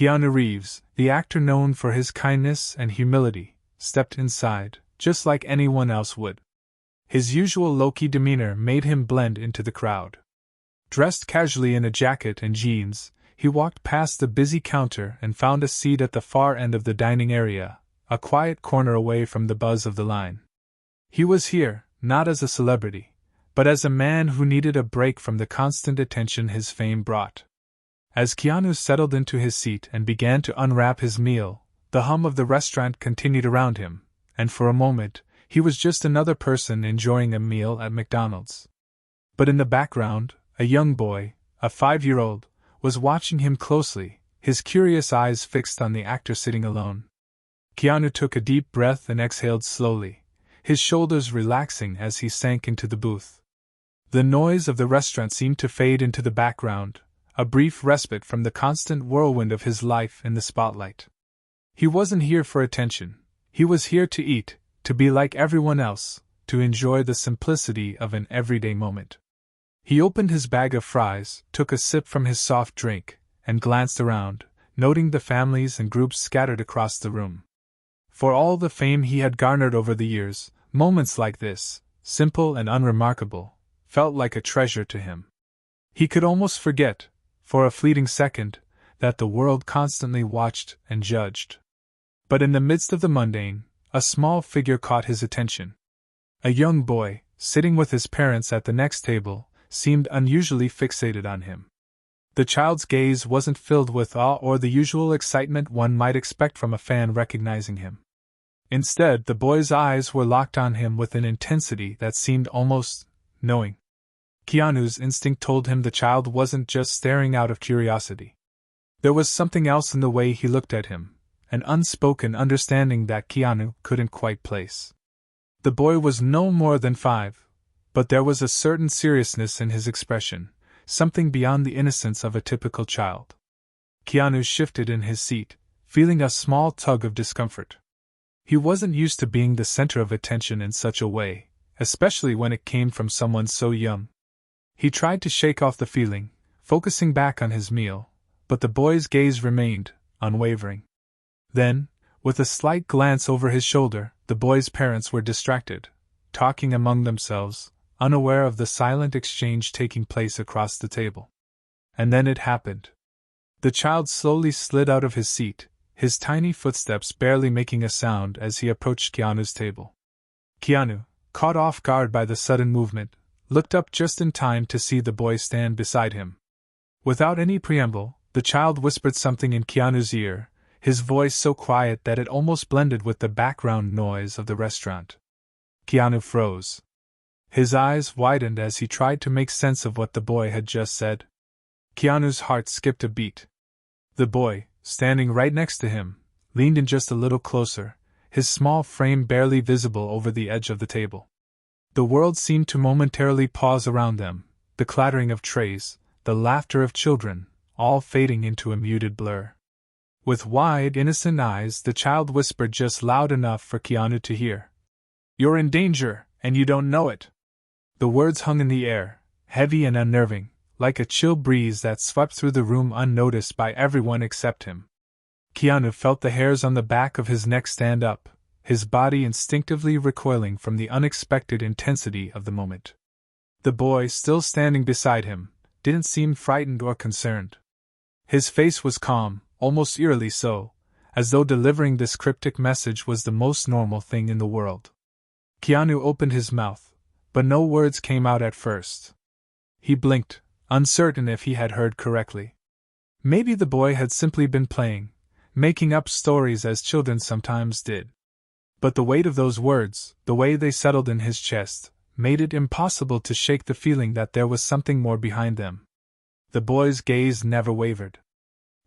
Keanu Reeves, the actor known for his kindness and humility, stepped inside, just like anyone else would. His usual low-key demeanor made him blend into the crowd. Dressed casually in a jacket and jeans, he walked past the busy counter and found a seat at the far end of the dining area, a quiet corner away from the buzz of the line. He was here, not as a celebrity, but as a man who needed a break from the constant attention his fame brought. As Keanu settled into his seat and began to unwrap his meal, the hum of the restaurant continued around him, and for a moment, he was just another person enjoying a meal at McDonald's. But in the background, a young boy, a 5-year-old, was watching him closely, his curious eyes fixed on the actor sitting alone. Keanu took a deep breath and exhaled slowly, his shoulders relaxing as he sank into the booth. The noise of the restaurant seemed to fade into the background, a brief respite from the constant whirlwind of his life in the spotlight. He wasn't here for attention. He was here to eat, to be like everyone else, to enjoy the simplicity of an everyday moment. He opened his bag of fries, took a sip from his soft drink, and glanced around, noting the families and groups scattered across the room. For all the fame he had garnered over the years, moments like this, simple and unremarkable, felt like a treasure to him. He could almost forget, for a fleeting second, that the world constantly watched and judged. But in the midst of the mundane, a small figure caught his attention. A young boy, sitting with his parents at the next table, seemed unusually fixated on him. The child's gaze wasn't filled with awe or the usual excitement one might expect from a fan recognizing him. Instead, the boy's eyes were locked on him with an intensity that seemed almost knowing. Keanu's instinct told him the child wasn't just staring out of curiosity. There was something else in the way he looked at him, an unspoken understanding that Keanu couldn't quite place. The boy was no more than 5, but there was a certain seriousness in his expression, something beyond the innocence of a typical child. Keanu shifted in his seat, feeling a small tug of discomfort. He wasn't used to being the center of attention in such a way, especially when it came from someone so young. He tried to shake off the feeling, focusing back on his meal, but the boy's gaze remained unwavering. Then, with a slight glance over his shoulder, the boy's parents were distracted, talking among themselves, unaware of the silent exchange taking place across the table. And then it happened. The child slowly slid out of his seat, his tiny footsteps barely making a sound as he approached Keanu's table. Keanu, caught off guard by the sudden movement, looked up just in time to see the boy stand beside him. Without any preamble, the child whispered something in Keanu's ear, his voice so quiet that it almost blended with the background noise of the restaurant. Keanu froze. His eyes widened as he tried to make sense of what the boy had just said. Keanu's heart skipped a beat. The boy, standing right next to him, leaned in just a little closer, his small frame barely visible over the edge of the table. The world seemed to momentarily pause around them, the clattering of trays, the laughter of children, all fading into a muted blur. With wide, innocent eyes, the child whispered just loud enough for Keanu to hear. "You're in danger, and you don't know it." The words hung in the air, heavy and unnerving, like a chill breeze that swept through the room unnoticed by everyone except him. Keanu felt the hairs on the back of his neck stand up, his body instinctively recoiling from the unexpected intensity of the moment. The boy, still standing beside him, didn't seem frightened or concerned. His face was calm, almost eerily so, as though delivering this cryptic message was the most normal thing in the world. Keanu opened his mouth, but no words came out at first. He blinked, uncertain if he had heard correctly. Maybe the boy had simply been playing, making up stories as children sometimes did. But the weight of those words, the way they settled in his chest, made it impossible to shake the feeling that there was something more behind them. The boy's gaze never wavered.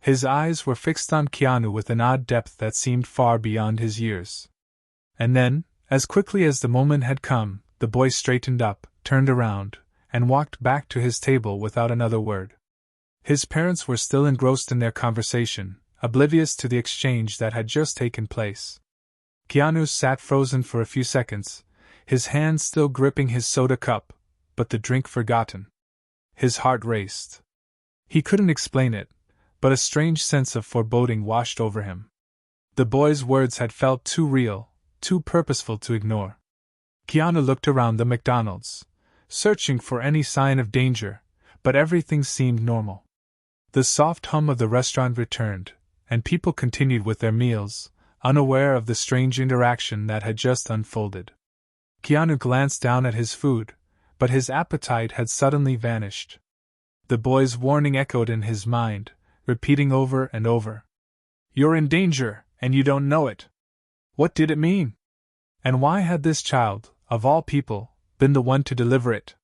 His eyes were fixed on Keanu with an odd depth that seemed far beyond his years. And then, as quickly as the moment had come, the boy straightened up, turned around, and walked back to his table without another word. His parents were still engrossed in their conversation, oblivious to the exchange that had just taken place. Keanu sat frozen for a few seconds, his hand still gripping his soda cup, but the drink forgotten. His heart raced. He couldn't explain it, but a strange sense of foreboding washed over him. The boy's words had felt too real, too purposeful to ignore. Keanu looked around the McDonald's, searching for any sign of danger, but everything seemed normal. The soft hum of the restaurant returned, and people continued with their meals, unaware of the strange interaction that had just unfolded. Keanu glanced down at his food, but his appetite had suddenly vanished. The boy's warning echoed in his mind, repeating over and over. "You're in danger, and you don't know it." What did it mean? And why had this child, of all people, been the one to deliver it?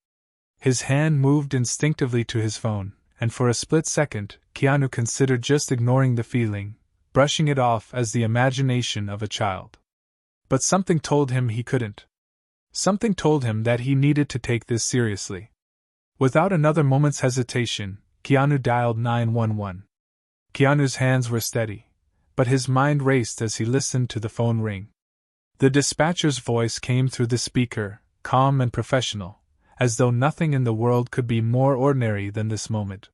His hand moved instinctively to his phone, and for a split second, Keanu considered just ignoring the feeling, brushing it off as the imagination of a child. But something told him he couldn't. Something told him that he needed to take this seriously. Without another moment's hesitation, Keanu dialed 911. Keanu's hands were steady, but his mind raced as he listened to the phone ring. The dispatcher's voice came through the speaker, calm and professional, as though nothing in the world could be more ordinary than this moment.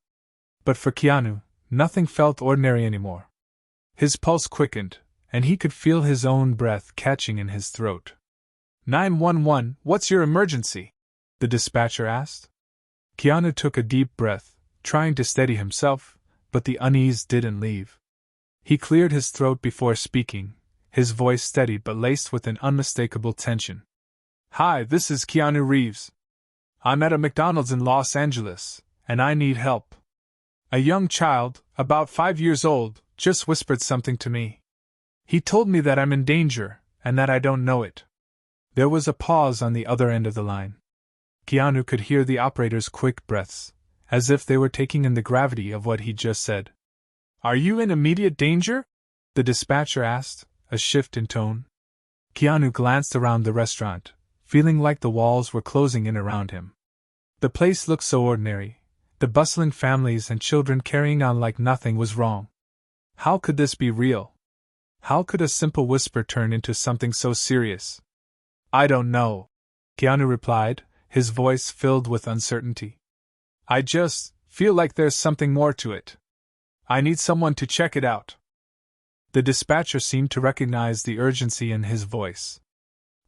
But for Keanu, nothing felt ordinary anymore. His pulse quickened, and he could feel his own breath catching in his throat. 911, what's your emergency? The dispatcher asked. Keanu took a deep breath, trying to steady himself, but the unease didn't leave. He cleared his throat before speaking, his voice steady but laced with an unmistakable tension. "Hi, this is Keanu Reeves. I'm at a McDonald's in Los Angeles, and I need help. A young child, about 5 years old, just whispered something to me. He told me that I'm in danger, and that I don't know it." There was a pause on the other end of the line. Keanu could hear the operator's quick breaths, as if they were taking in the gravity of what he'd just said. "Are you in immediate danger?" the dispatcher asked, a shift in tone. Keanu glanced around the restaurant, feeling like the walls were closing in around him. The place looked so ordinary, the bustling families and children carrying on like nothing was wrong. How could this be real? How could a simple whisper turn into something so serious? "I don't know," Keanu replied, his voice filled with uncertainty. "I just feel like there's something more to it. I need someone to check it out." The dispatcher seemed to recognize the urgency in his voice.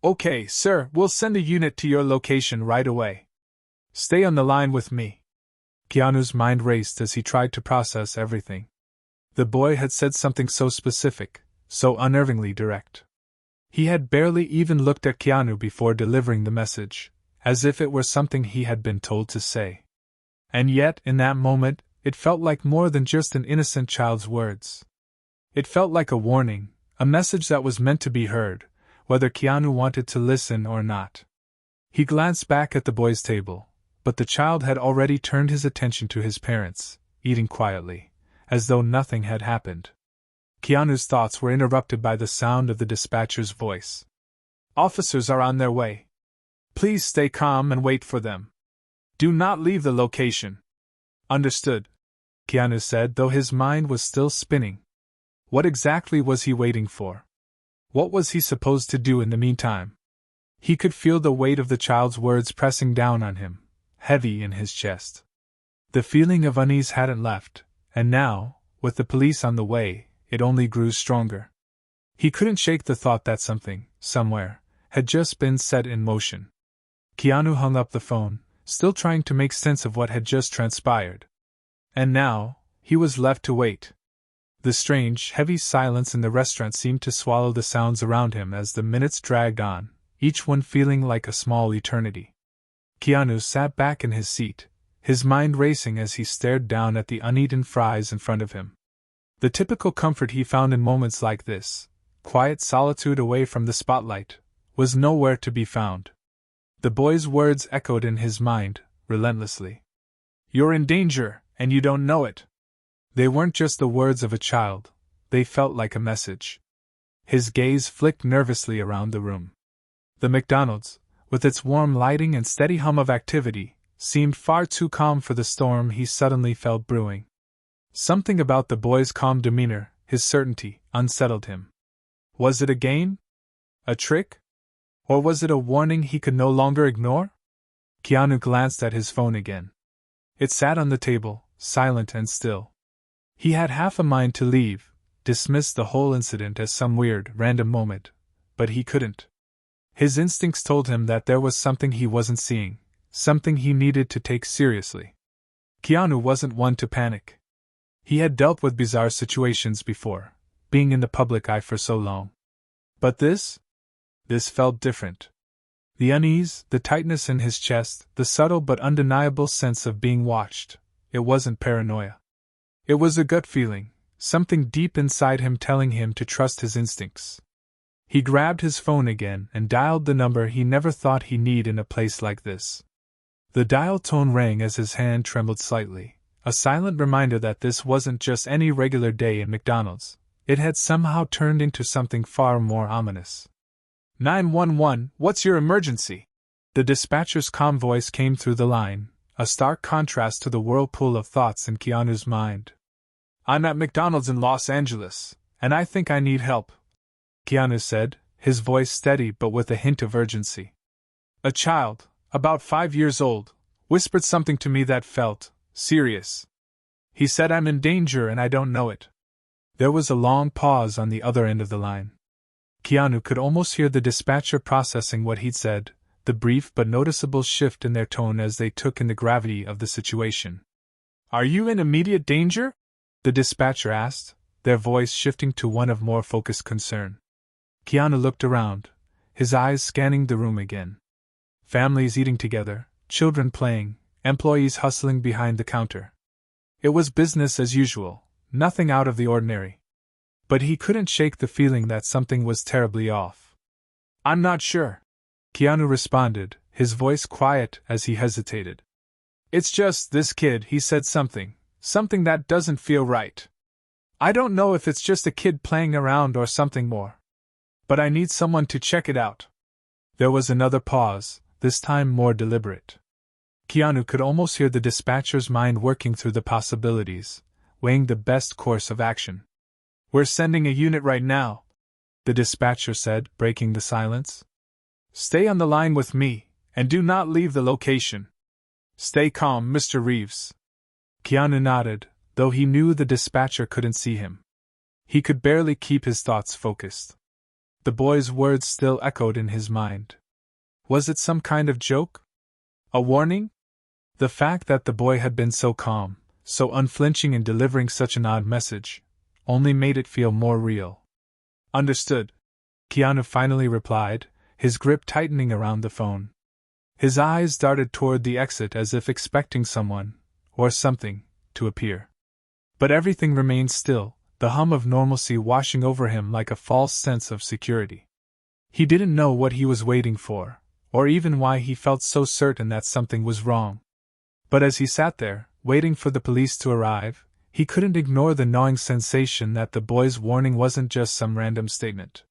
"Okay, sir, we'll send a unit to your location right away. Stay on the line with me." Keanu's mind raced as he tried to process everything. The boy had said something so specific, so unnervingly direct. He had barely even looked at Keanu before delivering the message, as if it were something he had been told to say. And yet, in that moment, it felt like more than just an innocent child's words. It felt like a warning, a message that was meant to be heard, whether Keanu wanted to listen or not. He glanced back at the boy's table, but the child had already turned his attention to his parents, eating quietly, as though nothing had happened. Keanu's thoughts were interrupted by the sound of the dispatcher's voice. "Officers are on their way. Please stay calm and wait for them. Do not leave the location." "Understood," Keanu said, though his mind was still spinning. What exactly was he waiting for? What was he supposed to do in the meantime? He could feel the weight of the child's words pressing down on him, heavy in his chest. The feeling of unease hadn't left, and now, with the police on the way, it only grew stronger. He couldn't shake the thought that something, somewhere, had just been set in motion. Keanu hung up the phone, still trying to make sense of what had just transpired. And now, he was left to wait. The strange, heavy silence in the restaurant seemed to swallow the sounds around him as the minutes dragged on, each one feeling like a small eternity. Keanu sat back in his seat, his mind racing as he stared down at the uneaten fries in front of him. The typical comfort he found in moments like this, quiet solitude away from the spotlight, was nowhere to be found. The boy's words echoed in his mind, relentlessly. "You're in danger, and you don't know it." They weren't just the words of a child, they felt like a message. His gaze flicked nervously around the room. The McDonald's, with its warm lighting and steady hum of activity, seemed far too calm for the storm he suddenly felt brewing. Something about the boy's calm demeanor, his certainty, unsettled him. Was it a game? A trick? Or was it a warning he could no longer ignore? Keanu glanced at his phone again. It sat on the table, silent and still. He had half a mind to leave, dismiss the whole incident as some weird, random moment, but he couldn't. His instincts told him that there was something he wasn't seeing, something he needed to take seriously. Keanu wasn't one to panic. He had dealt with bizarre situations before, being in the public eye for so long. But this felt different. The unease, the tightness in his chest, the subtle but undeniable sense of being watched, it wasn't paranoia. It was a gut feeling, something deep inside him telling him to trust his instincts. He grabbed his phone again and dialed the number he never thought he'd need in a place like this. The dial tone rang as his hand trembled slightly, a silent reminder that this wasn't just any regular day in McDonald's. It had somehow turned into something far more ominous. 911, what's your emergency? The dispatcher's calm voice came through the line, a stark contrast to the whirlpool of thoughts in Keanu's mind. I'm at McDonald's in Los Angeles, and I think I need help, Keanu said, his voice steady but with a hint of urgency. A child, about 5 years old, whispered something to me that felt serious. He said I'm in danger and I don't know it. There was a long pause on the other end of the line. Keanu could almost hear the dispatcher processing what he'd said, the brief but noticeable shift in their tone as they took in the gravity of the situation. Are you in immediate danger? The dispatcher asked, their voice shifting to one of more focused concern. Keanu looked around, his eyes scanning the room again. Families eating together, children playing, employees hustling behind the counter. It was business as usual, nothing out of the ordinary. But he couldn't shake the feeling that something was terribly off. I'm not sure, Keanu responded, his voice quiet as he hesitated. It's just this kid, he said something that doesn't feel right. I don't know if it's just a kid playing around or something more. But I need someone to check it out. There was another pause, this time more deliberate. Keanu could almost hear the dispatcher's mind working through the possibilities, weighing the best course of action. We're sending a unit right now, the dispatcher said, breaking the silence. Stay on the line with me, and do not leave the location. Stay calm, Mr. Reeves. Keanu nodded, though he knew the dispatcher couldn't see him. He could barely keep his thoughts focused. The boy's words still echoed in his mind. Was it some kind of joke? A warning? The fact that the boy had been so calm, so unflinching in delivering such an odd message, only made it feel more real. Understood, Keanu finally replied, his grip tightening around the phone. His eyes darted toward the exit as if expecting someone, or something, to appear. But everything remained still, the hum of normalcy washing over him like a false sense of security. He didn't know what he was waiting for, or even why he felt so certain that something was wrong. But as he sat there, waiting for the police to arrive, he couldn't ignore the gnawing sensation that the boy's warning wasn't just some random statement.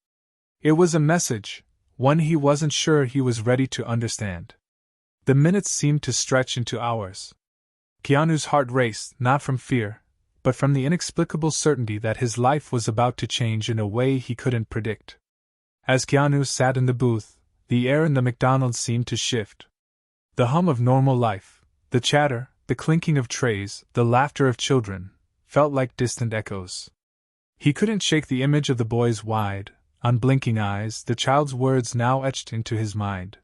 It was a message, one he wasn't sure he was ready to understand. The minutes seemed to stretch into hours. Keanu's heart raced, not from fear, but from the inexplicable certainty that his life was about to change in a way he couldn't predict. As Keanu sat in the booth, the air in the McDonald's seemed to shift. The hum of normal life, the chatter, the clinking of trays, the laughter of children, felt like distant echoes. He couldn't shake the image of the boy's wide, unblinking eyes, the child's words now etched into his mind.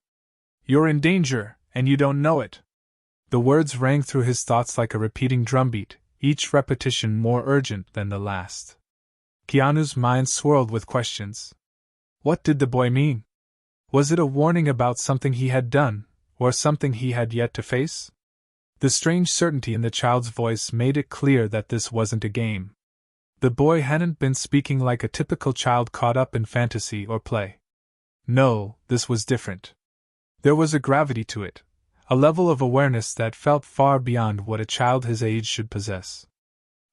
You're in danger, and you don't know it. The words rang through his thoughts like a repeating drumbeat, each repetition more urgent than the last. Keanu's mind swirled with questions. What did the boy mean? Was it a warning about something he had done, or something he had yet to face? The strange certainty in the child's voice made it clear that this wasn't a game. The boy hadn't been speaking like a typical child caught up in fantasy or play. No, this was different. There was a gravity to it, a level of awareness that felt far beyond what a child his age should possess.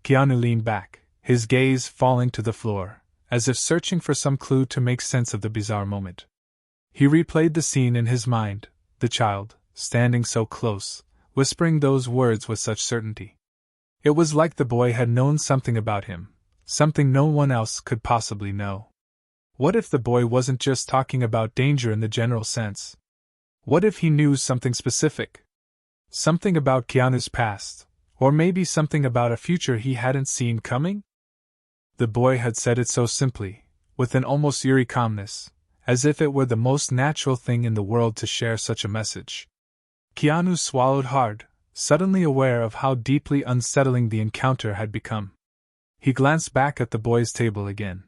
Keanu leaned back, his gaze falling to the floor, as if searching for some clue to make sense of the bizarre moment. He replayed the scene in his mind, the child, standing so close, whispering those words with such certainty. It was like the boy had known something about him, something no one else could possibly know. What if the boy wasn't just talking about danger in the general sense? What if he knew something specific? Something about Keanu's past, Or maybe something about a future he hadn't seen coming? The boy had said it so simply, with an almost eerie calmness, as if it were the most natural thing in the world to share such a message. Keanu swallowed hard, suddenly aware of how deeply unsettling the encounter had become. He glanced back at the boy's table again.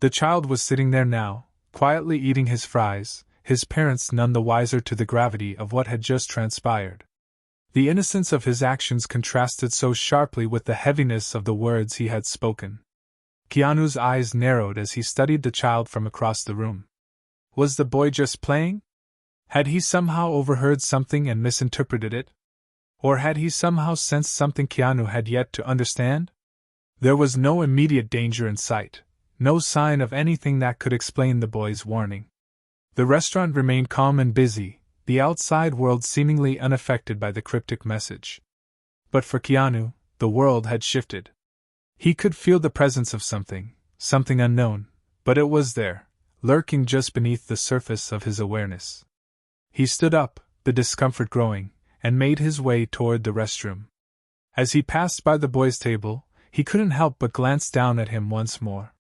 The child was sitting there now, quietly eating his fries, his parents none the wiser to the gravity of what had just transpired. The innocence of his actions contrasted so sharply with the heaviness of the words he had spoken. Keanu's eyes narrowed as he studied the child from across the room. Was the boy just playing? Had he somehow overheard something and misinterpreted it? Or had he somehow sensed something Keanu had yet to understand? There was no immediate danger in sight, no sign of anything that could explain the boy's warning. The restaurant remained calm and busy, the outside world seemingly unaffected by the cryptic message. But for Keanu, the world had shifted. He could feel the presence of something unknown, but it was there, lurking just beneath the surface of his awareness. He stood up, the discomfort growing, and made his way toward the restroom. As he passed by the boy's table, he couldn't help but glance down at him once more.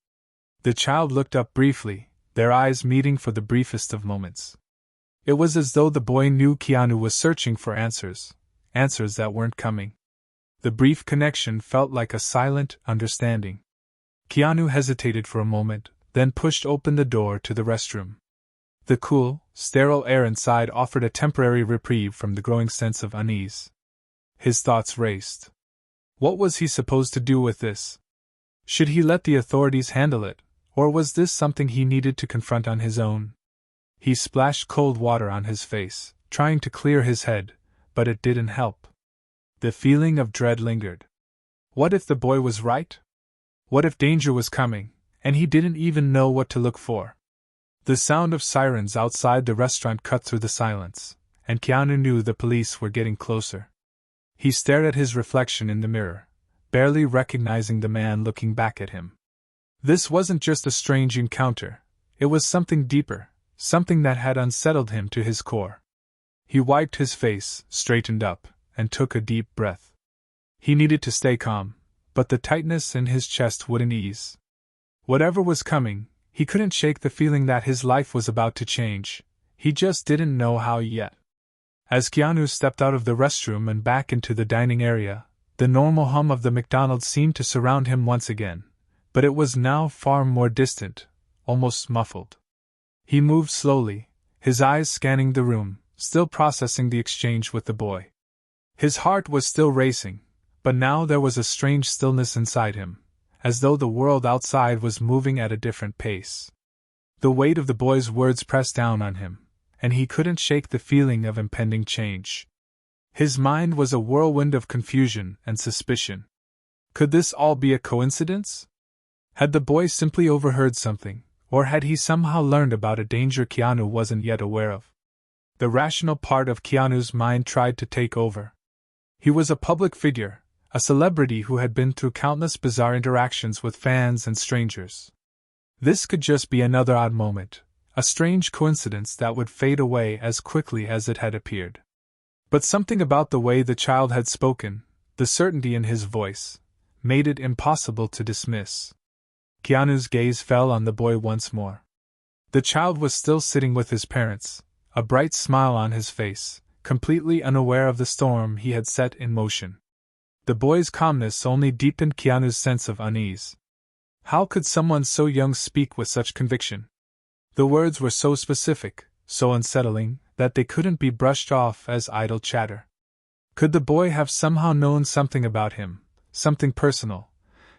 The child looked up briefly, their eyes meeting for the briefest of moments. It was as though the boy knew Keanu was searching for answers that weren't coming. The brief connection felt like a silent understanding. Keanu hesitated for a moment, then pushed open the door to the restroom. The cool, sterile air inside offered a temporary reprieve from the growing sense of unease. His thoughts raced. What was he supposed to do with this? Should he let the authorities handle it, or was this something he needed to confront on his own? He splashed cold water on his face, trying to clear his head, but it didn't help. The feeling of dread lingered. What if the boy was right? What if danger was coming, and he didn't even know what to look for? The sound of sirens outside the restaurant cut through the silence, and Keanu knew the police were getting closer. He stared at his reflection in the mirror, barely recognizing the man looking back at him. This wasn't just a strange encounter, it was something deeper, something that had unsettled him to his core. He wiped his face, straightened up, and took a deep breath. He needed to stay calm, but the tightness in his chest wouldn't ease. Whatever was coming, he couldn't shake the feeling that his life was about to change, he just didn't know how yet. As Keanu stepped out of the restroom and back into the dining area, the normal hum of the McDonald's seemed to surround him once again, but it was now far more distant, almost muffled. He moved slowly, his eyes scanning the room, still processing the exchange with the boy. His heart was still racing, but now there was a strange stillness inside him, as though the world outside was moving at a different pace. The weight of the boy's words pressed down on him, and he couldn't shake the feeling of impending change. His mind was a whirlwind of confusion and suspicion. Could this all be a coincidence? Had the boy simply overheard something, or had he somehow learned about a danger Keanu wasn't yet aware of? The rational part of Keanu's mind tried to take over. He was a public figure, a celebrity who had been through countless bizarre interactions with fans and strangers. This could just be another odd moment, a strange coincidence that would fade away as quickly as it had appeared. But something about the way the child had spoken, the certainty in his voice, made it impossible to dismiss. Keanu's gaze fell on the boy once more. The child was still sitting with his parents, a bright smile on his face, completely unaware of the storm he had set in motion. The boy's calmness only deepened Keanu's sense of unease. How could someone so young speak with such conviction? The words were so specific, so unsettling, that they couldn't be brushed off as idle chatter. Could the boy have somehow known something about him, something personal,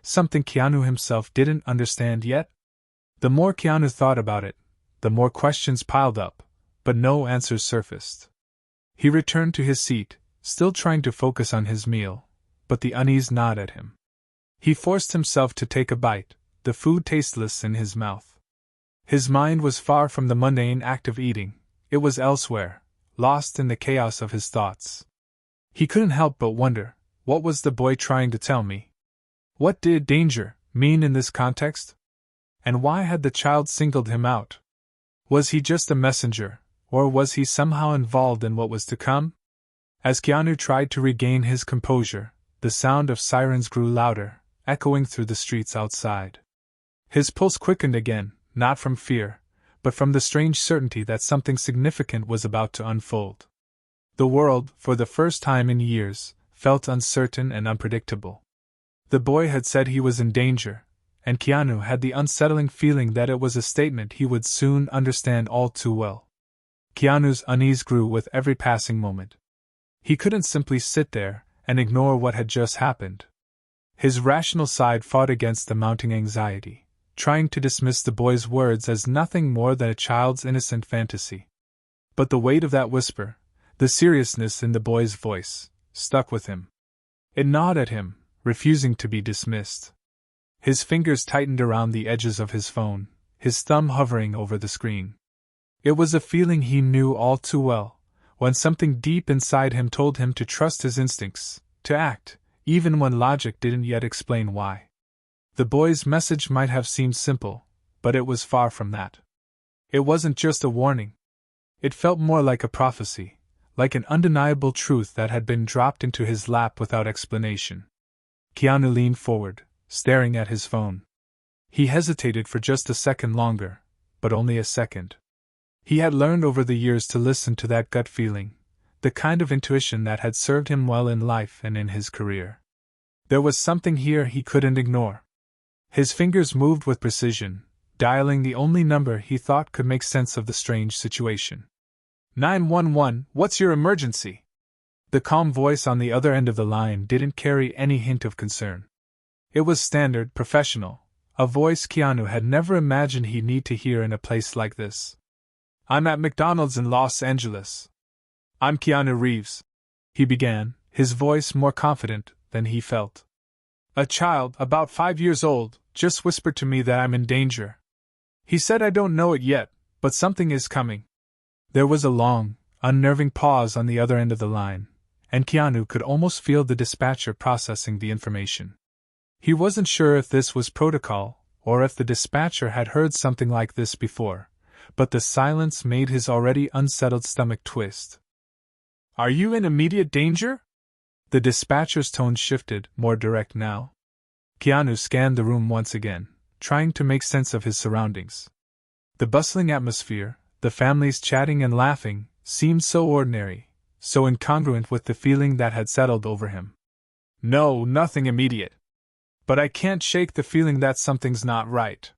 something Keanu himself didn't understand yet? The more Keanu thought about it, the more questions piled up, but no answers surfaced. He returned to his seat, still trying to focus on his meal, but the unease gnawed at him. He forced himself to take a bite, the food tasteless in his mouth. His mind was far from the mundane act of eating, it was elsewhere, lost in the chaos of his thoughts. He couldn't help but wonder, what was the boy trying to tell me? What did danger mean in this context? And why had the child singled him out? Was he just a messenger, or was he somehow involved in what was to come? As Keanu tried to regain his composure, the sound of sirens grew louder, echoing through the streets outside. His pulse quickened again, not from fear, but from the strange certainty that something significant was about to unfold. The world, for the first time in years, felt uncertain and unpredictable. The boy had said he was in danger, and Keanu had the unsettling feeling that it was a statement he would soon understand all too well. Keanu's unease grew with every passing moment. He couldn't simply sit there and ignore what had just happened. His rational side fought against the mounting anxiety, trying to dismiss the boy's words as nothing more than a child's innocent fantasy. But the weight of that whisper, the seriousness in the boy's voice, stuck with him. It gnawed at him, refusing to be dismissed. His fingers tightened around the edges of his phone, his thumb hovering over the screen. It was a feeling he knew all too well, when something deep inside him told him to trust his instincts, to act, even when logic didn't yet explain why. The boy's message might have seemed simple, but it was far from that. It wasn't just a warning. It felt more like a prophecy, like an undeniable truth that had been dropped into his lap without explanation. Keanu leaned forward, staring at his phone. He hesitated for just a second longer, but only a second. He had learned over the years to listen to that gut feeling, the kind of intuition that had served him well in life and in his career. There was something here he couldn't ignore. His fingers moved with precision, dialing the only number he thought could make sense of the strange situation. 911, what's your emergency? The calm voice on the other end of the line didn't carry any hint of concern. It was standard, professional, a voice Keanu had never imagined he'd need to hear in a place like this. I'm at McDonald's in Los Angeles. I'm Keanu Reeves, he began, his voice more confident than he felt. A child, about 5 years old, just whispered to me that I'm in danger. He said I don't know it yet, but something is coming. There was a long, unnerving pause on the other end of the line, and Keanu could almost feel the dispatcher processing the information. He wasn't sure if this was protocol, or if the dispatcher had heard something like this before, but the silence made his already unsettled stomach twist. Are you in immediate danger? The dispatcher's tone shifted, more direct now. Keanu scanned the room once again, trying to make sense of his surroundings. The bustling atmosphere, the families chatting and laughing, seemed so ordinary, so incongruent with the feeling that had settled over him. No, nothing immediate. But I can't shake the feeling that something's not right.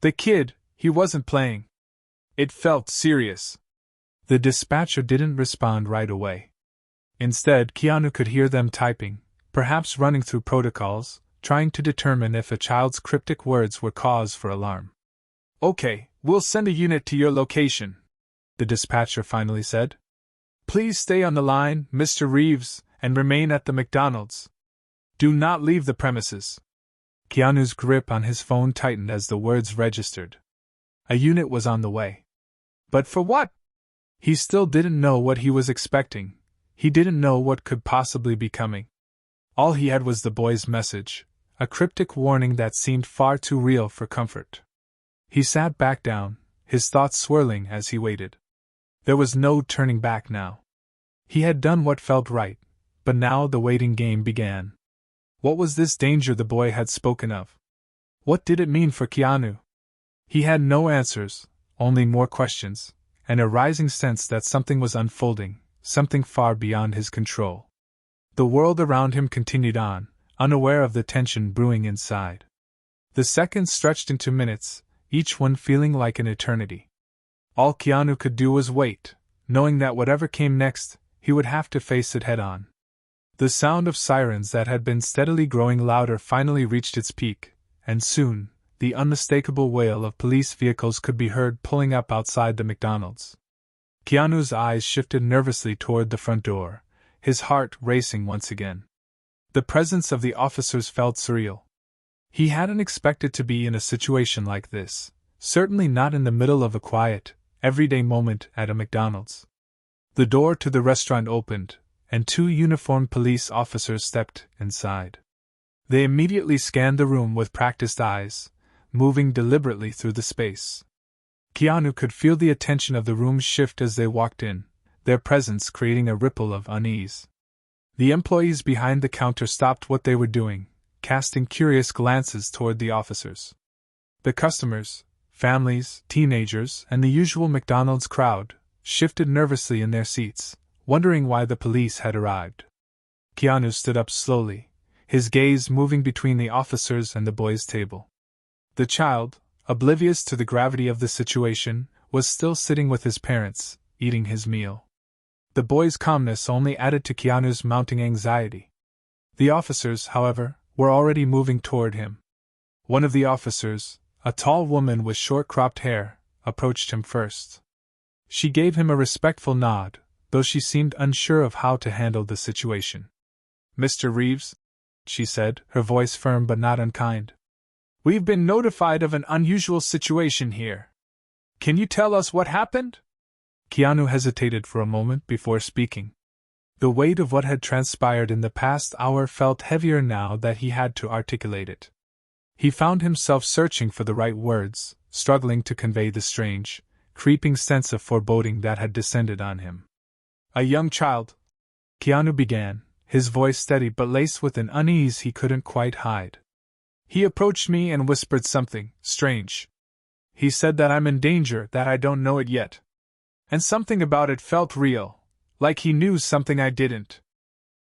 The kid, he wasn't playing. It felt serious. The dispatcher didn't respond right away. Instead, Keanu could hear them typing, perhaps running through protocols, trying to determine if a child's cryptic words were cause for alarm. Okay, we'll send a unit to your location, the dispatcher finally said. Please stay on the line, Mr. Reeves, and remain at the McDonald's. Do not leave the premises. Keanu's grip on his phone tightened as the words registered. A unit was on the way. But for what? He still didn't know what he was expecting. He didn't know what could possibly be coming. All he had was the boy's message, a cryptic warning that seemed far too real for comfort. He sat back down, his thoughts swirling as he waited. There was no turning back now. He had done what felt right, but now the waiting game began. What was this danger the boy had spoken of? What did it mean for Keanu? He had no answers, only more questions, and a rising sense that something was unfolding, something far beyond his control. The world around him continued on, unaware of the tension brewing inside. The seconds stretched into minutes, each one feeling like an eternity. All Keanu could do was wait, knowing that whatever came next, he would have to face it head-on. The sound of sirens that had been steadily growing louder finally reached its peak, and soon, the unmistakable wail of police vehicles could be heard pulling up outside the McDonald's. Keanu's eyes shifted nervously toward the front door, his heart racing once again. The presence of the officers felt surreal. He hadn't expected to be in a situation like this, certainly not in the middle of a quiet, everyday moment at a McDonald's. The door to the restaurant opened, and 2 uniformed police officers stepped inside. They immediately scanned the room with practiced eyes, moving deliberately through the space. Keanu could feel the attention of the room shift as they walked in, their presence creating a ripple of unease. The employees behind the counter stopped what they were doing, casting curious glances toward the officers. The customers, families, teenagers, and the usual McDonald's crowd shifted nervously in their seats, wondering why the police had arrived. Keanu stood up slowly, his gaze moving between the officers and the boys' table. The child, oblivious to the gravity of the situation, was still sitting with his parents, eating his meal. The boy's calmness only added to Keanu's mounting anxiety. The officers, however, were already moving toward him. One of the officers, a tall woman with short cropped hair, approached him first. She gave him a respectful nod, though she seemed unsure of how to handle the situation. "Mr. Reeves," she said, her voice firm but not unkind. "We've been notified of an unusual situation here. Can you tell us what happened?" Keanu hesitated for a moment before speaking. The weight of what had transpired in the past hour felt heavier now that he had to articulate it. He found himself searching for the right words, struggling to convey the strange, creeping sense of foreboding that had descended on him. "A young child," Keanu began, his voice steady but laced with an unease he couldn't quite hide. "He approached me and whispered something strange. He said that I'm in danger, that I don't know it yet. And something about it felt real, like he knew something I didn't."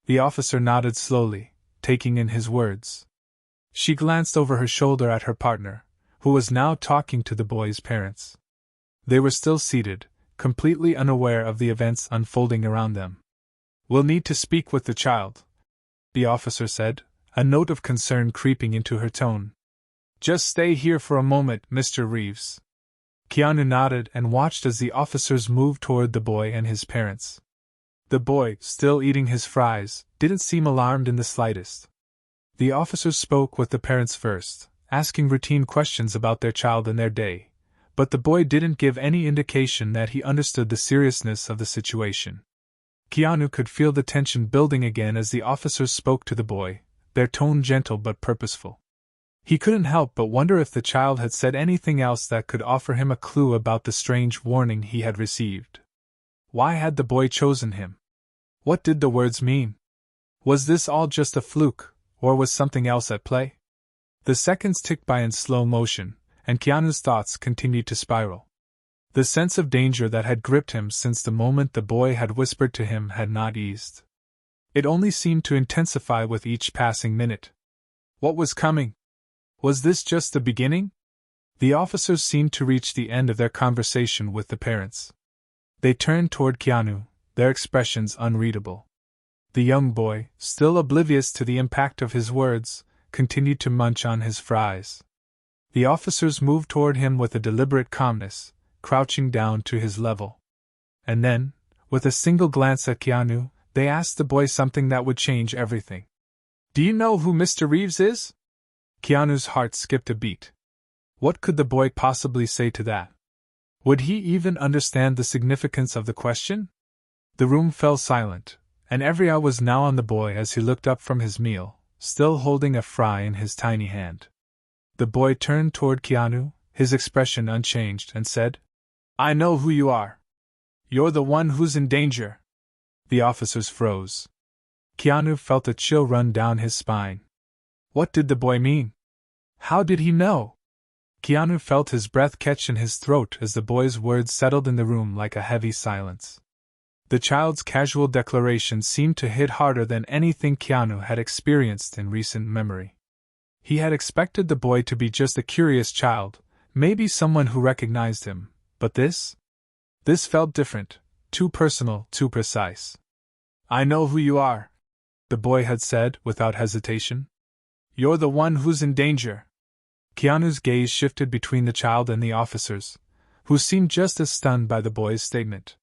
The officer nodded slowly, taking in his words. She glanced over her shoulder at her partner, who was now talking to the boy's parents. They were still seated, completely unaware of the events unfolding around them. "We'll need to speak with the child," the officer said, a note of concern creeping into her tone. "Just stay here for a moment, Mr. Reeves." Keanu nodded and watched as the officers moved toward the boy and his parents. The boy, still eating his fries, didn't seem alarmed in the slightest. The officers spoke with the parents first, asking routine questions about their child and their day, but the boy didn't give any indication that he understood the seriousness of the situation. Keanu could feel the tension building again as the officers spoke to the boy, their tone gentle but purposeful. He couldn't help but wonder if the child had said anything else that could offer him a clue about the strange warning he had received. Why had the boy chosen him? What did the words mean? Was this all just a fluke, or was something else at play? The seconds ticked by in slow motion, and Keanu's thoughts continued to spiral. The sense of danger that had gripped him since the moment the boy had whispered to him had not eased. It only seemed to intensify with each passing minute. What was coming? Was this just the beginning? The officers seemed to reach the end of their conversation with the parents. They turned toward Keanu, their expressions unreadable. The young boy, still oblivious to the impact of his words, continued to munch on his fries. The officers moved toward him with a deliberate calmness, crouching down to his level. And then, with a single glance at Keanu, they asked the boy something that would change everything. "Do you know who Mr. Reeves is?" Keanu's heart skipped a beat. What could the boy possibly say to that? Would he even understand the significance of the question? The room fell silent, and every eye was now on the boy as he looked up from his meal, still holding a fry in his tiny hand. The boy turned toward Keanu, his expression unchanged, and said, "I know who you are. You're the one who's in danger." The officers froze. Keanu felt a chill run down his spine. What did the boy mean? How did he know? Keanu felt his breath catch in his throat as the boy's words settled in the room like a heavy silence. The child's casual declaration seemed to hit harder than anything Keanu had experienced in recent memory. He had expected the boy to be just a curious child, maybe someone who recognized him, but this? This felt different, too personal, too precise. "I know who you are," the boy had said without hesitation. "You're the one who's in danger." Keanu's gaze shifted between the child and the officers, who seemed just as stunned by the boy's statement.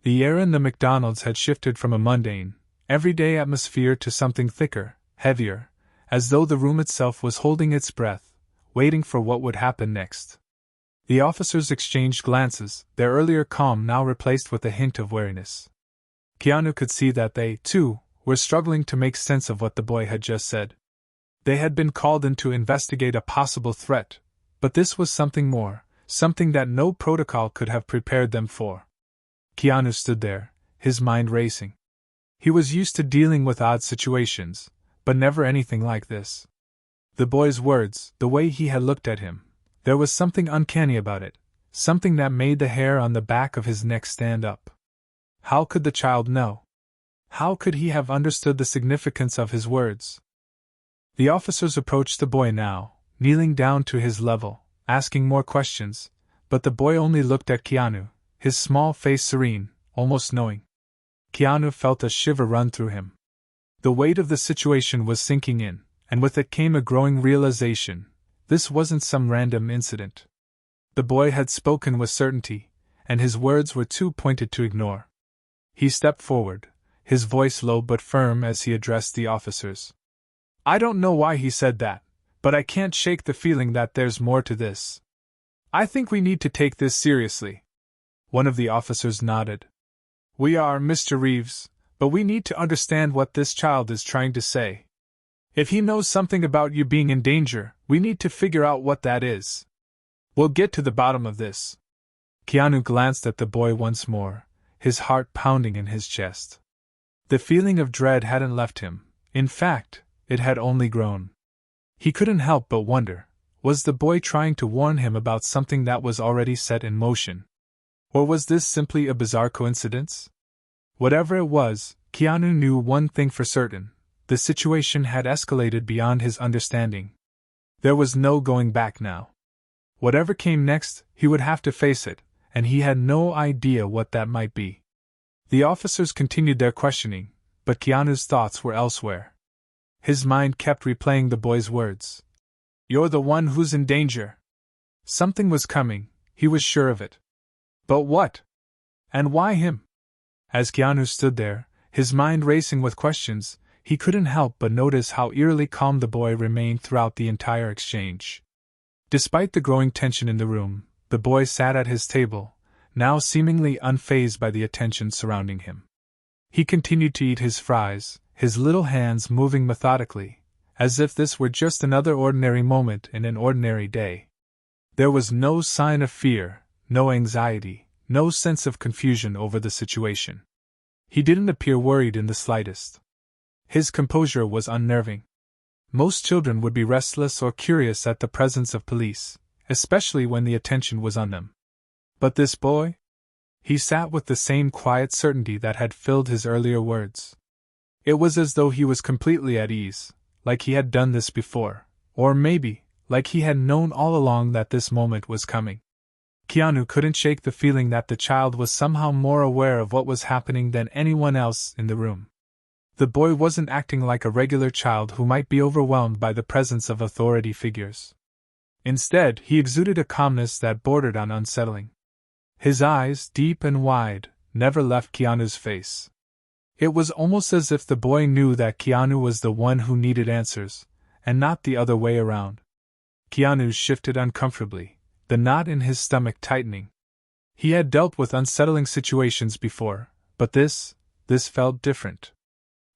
The air in the McDonald's had shifted from a mundane, everyday atmosphere to something thicker, heavier, as though the room itself was holding its breath, waiting for what would happen next. The officers exchanged glances, their earlier calm now replaced with a hint of wariness. Keanu could see that they, too, were struggling to make sense of what the boy had just said. They had been called in to investigate a possible threat, but this was something more, something that no protocol could have prepared them for. Keanu stood there, his mind racing. He was used to dealing with odd situations, but never anything like this. The boy's words, the way he had looked at him, there was something uncanny about it, something that made the hair on the back of his neck stand up. How could the child know? How could he have understood the significance of his words? The officers approached the boy now, kneeling down to his level, asking more questions, but the boy only looked at Keanu, his small face serene, almost knowing. Keanu felt a shiver run through him. The weight of the situation was sinking in, and with it came a growing realization: this wasn't some random incident. The boy had spoken with certainty, and his words were too pointed to ignore. He stepped forward, his voice low but firm as he addressed the officers. "I don't know why he said that, but I can't shake the feeling that there's more to this. I think we need to take this seriously." One of the officers nodded. "We are, Mr. Reeves, but we need to understand what this child is trying to say. If he knows something about you being in danger, we need to figure out what that is. We'll get to the bottom of this." Keanu glanced at the boy once more, his heart pounding in his chest. The feeling of dread hadn't left him. In fact, it had only grown. He couldn't help but wonder, was the boy trying to warn him about something that was already set in motion? Or was this simply a bizarre coincidence? Whatever it was, Keanu knew one thing for certain: the situation had escalated beyond his understanding. There was no going back now. Whatever came next, he would have to face it, and he had no idea what that might be. The officers continued their questioning, but Keanu's thoughts were elsewhere. His mind kept replaying the boy's words. "You're the one who's in danger." Something was coming, he was sure of it. But what? And why him? As Keanu stood there, his mind racing with questions, he couldn't help but notice how eerily calm the boy remained throughout the entire exchange. Despite the growing tension in the room, the boy sat at his table, now seemingly unfazed by the attention surrounding him. He continued to eat his fries, his little hands moving methodically, as if this were just another ordinary moment in an ordinary day. There was no sign of fear, no anxiety, no sense of confusion over the situation. He didn't appear worried in the slightest. His composure was unnerving. Most children would be restless or curious at the presence of police, especially when the attention was on them. But this boy? He sat with the same quiet certainty that had filled his earlier words. It was as though he was completely at ease, like he had done this before, or maybe, like he had known all along that this moment was coming. Keanu couldn't shake the feeling that the child was somehow more aware of what was happening than anyone else in the room. The boy wasn't acting like a regular child who might be overwhelmed by the presence of authority figures. Instead, he exuded a calmness that bordered on unsettling. His eyes, deep and wide, never left Keanu's face. It was almost as if the boy knew that Keanu was the one who needed answers, and not the other way around. Keanu shifted uncomfortably, the knot in his stomach tightening. He had dealt with unsettling situations before, but this felt different.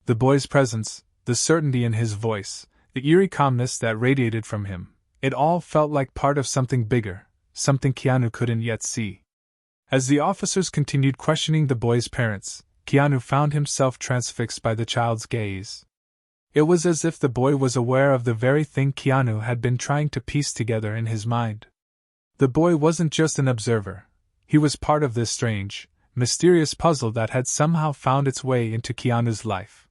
The boy's presence, the certainty in his voice, the eerie calmness that radiated from him, it all felt like part of something bigger, something Keanu couldn't yet see. As the officers continued questioning the boy's parents, Keanu found himself transfixed by the child's gaze. It was as if the boy was aware of the very thing Keanu had been trying to piece together in his mind. The boy wasn't just an observer. He was part of this strange, mysterious puzzle that had somehow found its way into Keanu's life.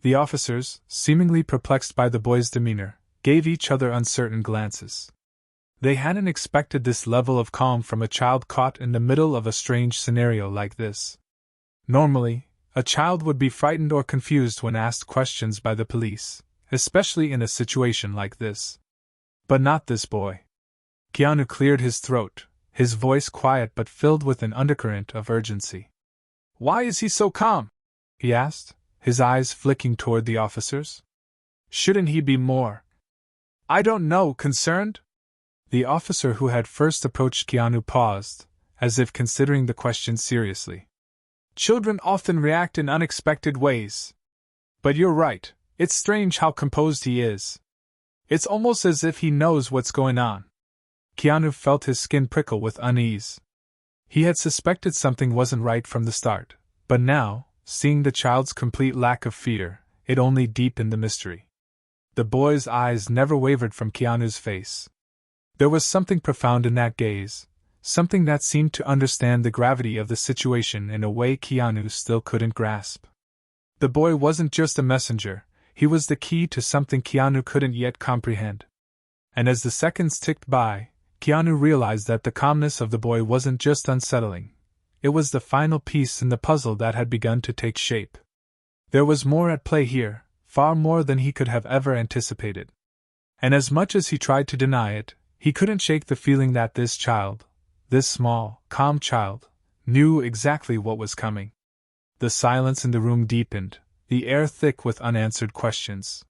The officers, seemingly perplexed by the boy's demeanor, gave each other uncertain glances. They hadn't expected this level of calm from a child caught in the middle of a strange scenario like this. Normally, a child would be frightened or confused when asked questions by the police, especially in a situation like this. But not this boy. Keanu cleared his throat, his voice quiet but filled with an undercurrent of urgency. "Why is he so calm?" he asked, his eyes flicking toward the officers. "Shouldn't he be more, I don't know, concerned?" The officer who had first approached Keanu paused, as if considering the question seriously. "Children often react in unexpected ways. But you're right, it's strange how composed he is. It's almost as if he knows what's going on." Keanu felt his skin prickle with unease. He had suspected something wasn't right from the start, but now, seeing the child's complete lack of fear, it only deepened the mystery. The boy's eyes never wavered from Keanu's face. There was something profound in that gaze, something that seemed to understand the gravity of the situation in a way Keanu still couldn't grasp. The boy wasn't just a messenger, he was the key to something Keanu couldn't yet comprehend. And as the seconds ticked by, Keanu realized that the calmness of the boy wasn't just unsettling. It was the final piece in the puzzle that had begun to take shape. There was more at play here, far more than he could have ever anticipated. And as much as he tried to deny it, he couldn't shake the feeling that this child, this small, calm child, knew exactly what was coming. The silence in the room deepened, the air thick with unanswered questions.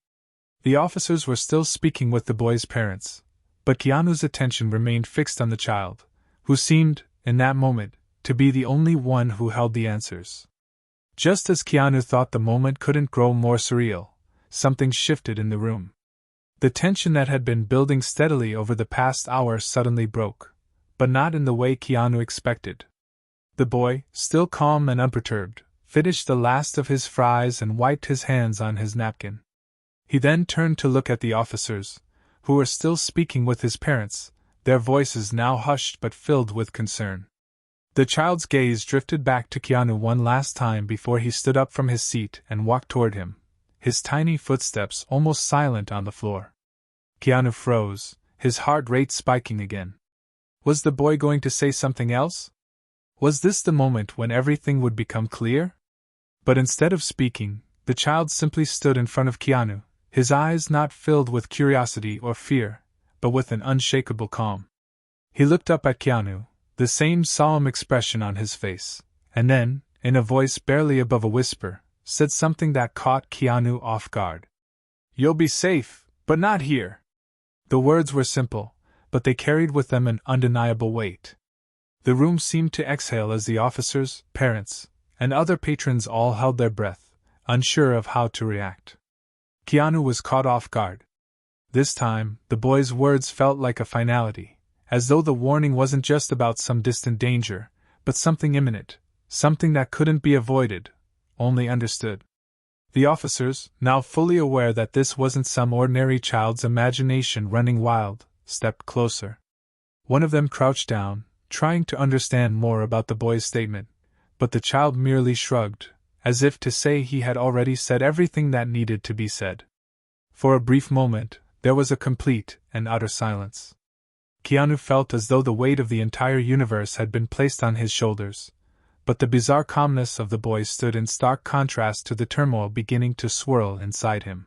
The officers were still speaking with the boy's parents, but Keanu's attention remained fixed on the child, who seemed, in that moment, to be the only one who held the answers. Just as Keanu thought the moment couldn't grow more surreal, something shifted in the room. The tension that had been building steadily over the past hour suddenly broke, but not in the way Keanu expected. The boy, still calm and unperturbed, finished the last of his fries and wiped his hands on his napkin. He then turned to look at the officers, who were still speaking with his parents, their voices now hushed but filled with concern. The child's gaze drifted back to Keanu one last time before he stood up from his seat and walked toward him, his tiny footsteps almost silent on the floor. Keanu froze, his heart rate spiking again. Was the boy going to say something else? Was this the moment when everything would become clear? But instead of speaking, the child simply stood in front of Keanu, his eyes not filled with curiosity or fear, but with an unshakable calm. He looked up at Keanu, the same solemn expression on his face, and then, in a voice barely above a whisper, said something that caught Keanu off guard. "You'll be safe, but not here." The words were simple, but they carried with them an undeniable weight. The room seemed to exhale as the officers, parents, and other patrons all held their breath, unsure of how to react. Keanu was caught off guard. This time, the boy's words felt like a finality, as though the warning wasn't just about some distant danger, but something imminent, something that couldn't be avoided, only understood. The officers, now fully aware that this wasn't some ordinary child's imagination running wild, stepped closer. One of them crouched down, trying to understand more about the boy's statement, but the child merely shrugged, as if to say he had already said everything that needed to be said. For a brief moment, there was a complete and utter silence. Keanu felt as though the weight of the entire universe had been placed on his shoulders, but the bizarre calmness of the boy stood in stark contrast to the turmoil beginning to swirl inside him.